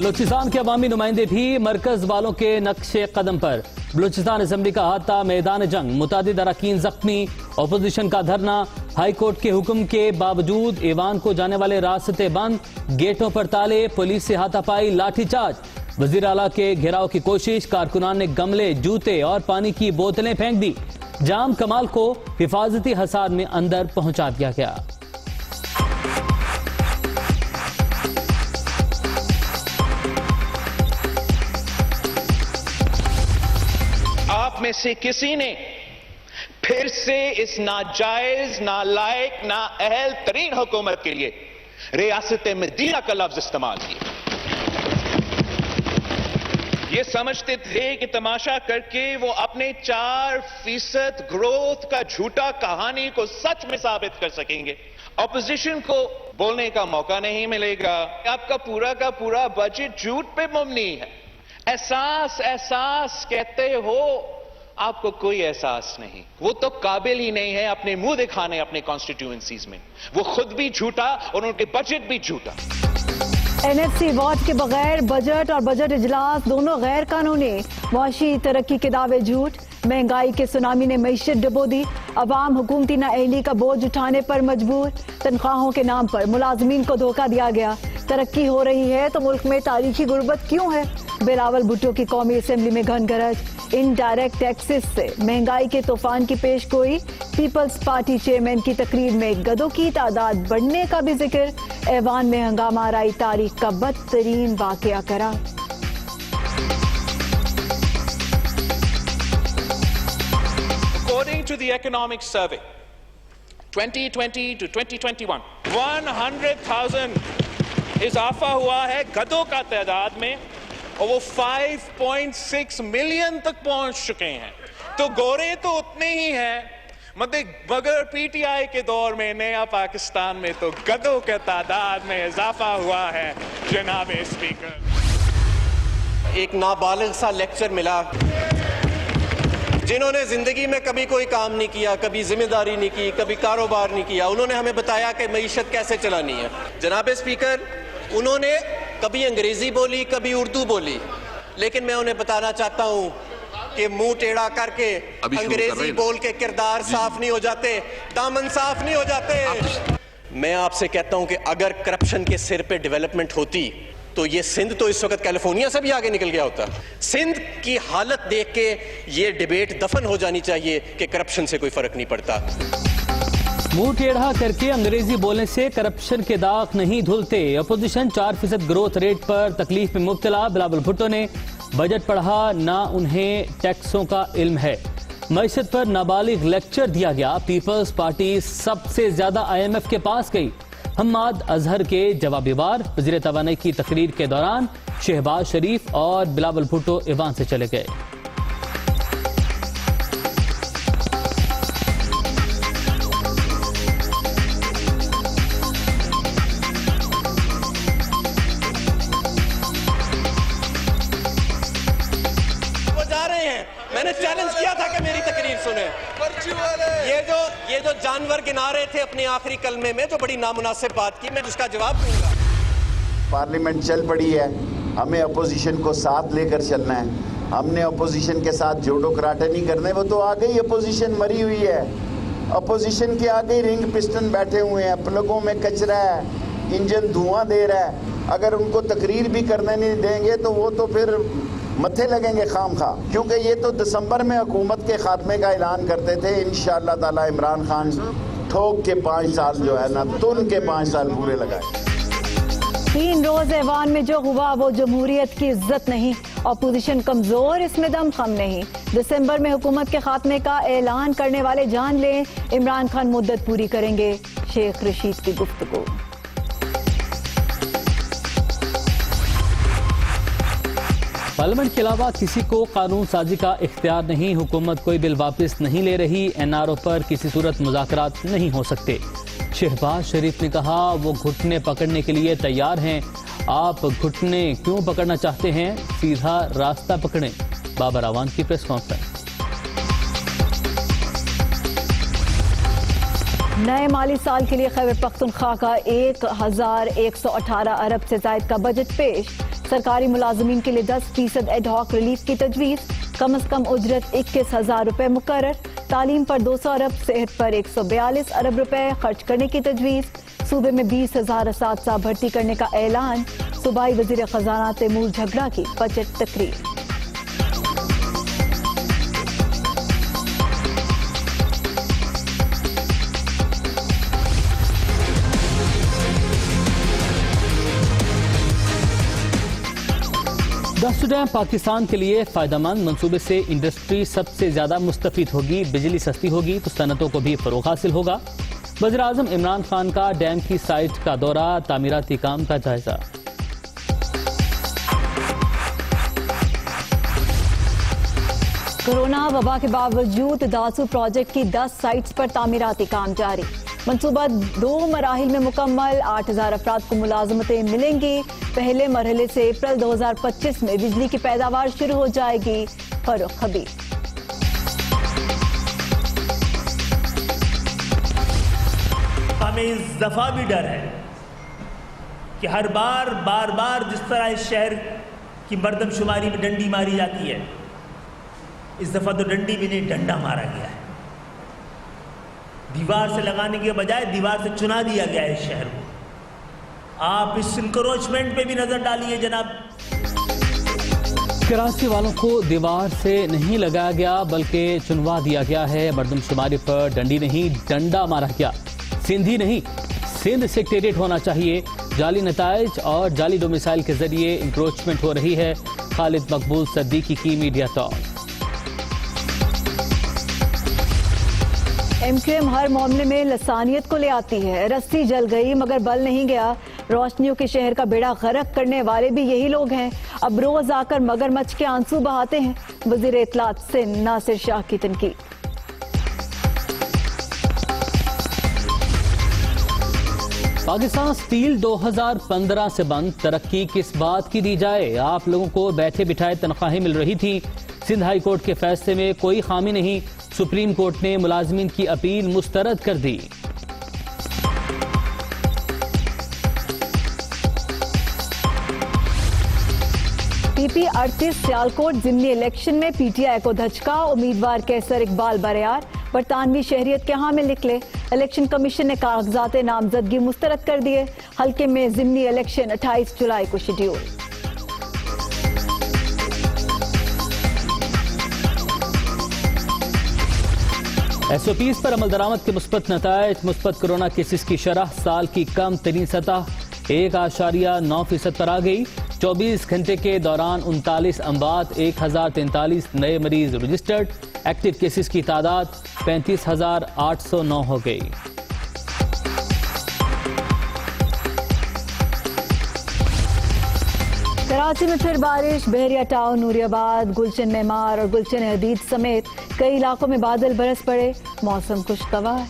बलूचिस्तान के अवामी नुमाइंदे भी मरकज वालों के नक्शे कदम पर। बलूचिस्तान असम्बली का अहाता मैदान जंग, मुतादिद अरकान जख्मी, अपोजिशन का धरना। हाई कोर्ट के हुक्म के बावजूद ईवान को जाने वाले रास्ते बंद, गेटों पर ताले, पुलिस से हाथापाई, लाठीचार्ज। वजीर आला के घेराव की कोशिश, कारकुनान ने गमले, जूते और पानी की बोतलें फेंक दी। जाम कमाल को हिफाजती हसार में अंदर पहुंचा दिया गया। आप में से किसी ने फिर से इस नाजायज, नालायक, नाअहल तरीन हुकूमत के लिए रियासत मदीना का लफ्ज इस्तेमाल किया। ये समझते थे कि तमाशा करके वो अपने 4% ग्रोथ का झूठा कहानी को सच में साबित कर सकेंगे। ऑपोजिशन को बोलने का मौका नहीं मिलेगा। आपका पूरा का पूरा बजट झूठ पे मबनी है। एहसास एहसास कहते हो, आपको कोई एहसास नहीं। वो तो काबिल ही नहीं है अपने मुंह दिखाने अपने कॉन्स्टिट्यूएंसीज में। वो खुद भी झूठा और उनके बजट भी झूठा। NFC अवार्ड के बगैर बजट और बजट इजलास दोनों गैर कानूनी। मुआशी तरक्की के दावे झूठ। महंगाई के सुनामी ने मईशत डुबो दी। अवाम हुकूमती नाअहली का बोझ उठाने पर मजबूर। तनख्वाहों के नाम पर मुलाजमीन को धोखा दिया गया। तरक्की हो रही है तो मुल्क में तारीखी गुर्बत क्यों है? बिलावल भुट्टो की कौमी असम्बली में घन गरज। इनडायरेक्ट टैक्सेस से महंगाई के तूफान की पेशगोई। पीपल्स पार्टी चेयरमैन की तकरीर में गधों की तादाद बढ़ने का भी जिक्र। ऐवान में हंगामा आराई तारीख का बदतरीन वाकया करार। According to the Economic Survey, 2020 to 2021, 100,000 इजाफा हुआ है गधों का तादाद में, और वो 5.6 मिलियन तक पहुंच चुके हैं। तो गोरे तो उतने ही हैं, मगर PTI के दौर में नया पाकिस्तान में तो गधों के तादाद में इजाफा हुआ है। जनाब स्पीकर, एक नाबालिग सा लेक्चर मिला, जिन्होंने जिंदगी में कभी कोई काम नहीं किया, कभी जिम्मेदारी नहीं की, कभी कारोबार नहीं किया। उन्होंने हमें बताया कि मईशत कैसे चलानी है। जनाब स्पीकर, उन्होंने कभी अंग्रेजी बोली, कभी उर्दू बोली, लेकिन मैं उन्हें बताना चाहता हूं कि मुंह टेढ़ा करके अंग्रेजी बोल के किरदार साफ नहीं हो जाते, दामन साफ नहीं हो जाते। मैं आपसे कहता हूं कि अगर करप्शन के सिर पे डेवलपमेंट होती तो ये सिंध तो इस वक्त कैलिफोर्निया से भी आगे निकल गया होता। सिंध की हालत देख के ये डिबेट दफन हो जानी चाहिए कि करप्शन से कोई फर्क नहीं पड़ता। मुंह टेढ़ा करके अंग्रेजी बोलने से करप्शन के दाग नहीं धुलते। अपोजिशन 4% ग्रोथ रेट पर तकलीफ में मुब्तला। बिलावल भुट्टो ने बजट पढ़ा, ना उन्हें टैक्सों का इल्म है। मईशत पर नाबालिग लेक्चर दिया गया। पीपल्स पार्टी सबसे ज्यादा IMF के पास गई। हम्माद अजहर के जवाबी वार। वजीर तवानाई की तकरीर के दौरान शहबाज शरीफ और बिलावल भुट्टो ईवान से चले गए। मैंने चैलेंज किया था कि मेरी तकरीर सुने। ये जो जानवर गिना रहे थे अपने आखिरी कलमे में, जो बड़ी नामुनासिब बात की, मैं उसका जवाब दूंगा। पार्लियामेंट चल पड़ी है, हमें अपोजिशन को साथ लेकर चलना है। हमने अपोजिशन के साथ जोड़ो कराटे नहीं करने। वो तो आ गई अपोजिशन, मरी हुई है। अपोजिशन के आगे रिंग पिस्टन बैठे हुए हैं, प्लगों में कचरा है, इंजन धुआं दे रहा है। अगर उनको तकरीर भी करने नहीं देंगे तो वो तो फिर मत्थे लगेंगे खाम खा। क्योंकि ये तो दिसंबर में हुकूमत के खात्मे का ऐलान करते थे। इंशाअल्लाह ताला इमरान खान ठोक के 5 साल जो है ना, तुन के 5 साल पूरे लगाए। 3 रोज ऐवान में जो हुआ वो जमहूरियत की इज्जत नहीं। अपोजिशन कमजोर, इसमें दम खम नहीं। दिसंबर में हुकूमत के खात्मे का ऐलान करने वाले जान लें, इमरान खान मुद्दत पूरी करेंगे। शेख रशीद की गुफ्तगू। पार्लियामेंट के अलावा किसी को कानून साजी का इख्तियार नहीं। हुकूमत कोई बिल वापस नहीं ले रही। NRO पर किसी सूरत मुज़ाकरात नहीं हो सकते। शहबाज शरीफ ने कहा वो घुटने पकड़ने के लिए तैयार हैं। आप घुटने क्यों पकड़ना चाहते हैं? सीधा रास्ता पकड़ें। बाबर आवान की प्रेस कॉन्फ्रेंस। नए माली साल के लिए खैबर पख्तूनख्वा का 1118 अरब से जायद का बजट पेश। सरकारी मुलाजमीन के लिए 10% एडहॉक रिलीफ की तजवीज़। कम अज कम उजरत 21,000 रुपए मुकर्रर। तालीम पर 200 अरब, सेहत पर 142 अरब रुपए खर्च करने की तजवीज़। सूबे में 20,000 असातिज़ा भर्ती करने का ऐलान। सूबाई वज़ीर खजाना तैमूर झगड़ा की बजट तकरीर। दस्तूर पाकिस्तान के लिए फायदेमंद मंसूबे से इंडस्ट्री सबसे ज्यादा मुस्तफीद होगी, बिजली सस्ती होगी तो सनतों को भी फरोग हासिल होगा। वज़ीर आज़म इमरान खान का डैम की साइट का दौरा, तामीराती काम का जायजा। कोरोना वबा के बावजूद दासू प्रोजेक्ट की 10 साइट्स पर तामीराती काम जारी। मंसूबा 2 मराहिल में मुकम्मल। 8,000 अफराद को मुलाजमतें मिलेंगी। पहले मरहले से अप्रैल 2025 में बिजली की पैदावार शुरू हो जाएगी। फरूख हबीब। हमें इस दफा भी डर है कि हर बार जिस तरह इस शहर की मर्दमशुमारी में डंडी मारी जाती है, इस दफा तो डंडी भी नहीं, डंडा मारा गया है। दीवार से लगाने के बजाय दीवार से चुना दिया गया है इस शहर को। आप इस इंक्रोचमेंट पे भी नजर डालिए जनाब। कराची वालों को दीवार से नहीं लगाया गया बल्कि चुनवा दिया गया है। मर्दमशुमारी पर डंडी नहीं, डंडा मारा गया। सिंधी नहीं, सिंध सेक्रेटेरिएट होना चाहिए। जाली नताइज और जाली डोमिसाइल के जरिए इंक्रोचमेंट हो रही है। खालिद मकबूल सद्दीकी की मीडिया टॉक। MQM हर मामले में लसानियत को ले आती है। रस्सी जल गई मगर बल नहीं गया। रोशनियों के शहर का बेड़ा गर्क करने वाले भी यही लोग हैं। अब रोज आकर मगरमच्छ के आंसू बहाते हैं। वजीर इत्तलात सिंध नासिर शाह की तनकीद। पाकिस्तान स्टील 2015 से बंद। तरक्की किस बात की दी जाए? आप लोगों को बैठे बिठाए तनख्वाहें मिल रही थी। सिंध हाई कोर्ट के फैसले में कोई खामी नहीं। सुप्रीम कोर्ट ने मुलाजमीन की अपील मुस्तरद कर दी। PP 38 सियालकोट जिमनी इलेक्शन में PTI को धचका। उम्मीदवार कैसर इकबाल बरियार बरतानवी शहरियत के हामिल निकले। इलेक्शन कमीशन ने कागजात नामजदगी मुस्तरद कर दिए। हल्के में जिमनी इलेक्शन 28 जुलाई को शेड्यूल। SOPs पर अमल दरामद के मुस्बत नताइज। मुस्बत कोरोना केसेस की शरह साल की कम तरीन सतह 1.9% पर आ गई। 24 घंटे के दौरान 39 अमवात, 1043 नए मरीज रजिस्टर्ड। एक्टिव केसेस की तादाद 35,809 हो गई। कराची में फिर बारिश। बहरिया टाउन, नूरियाबाद, गुलशन मेमार और गुलशन हदीद समेत कई इलाकों में बादल बरस पड़े। मौसम खुशगवार।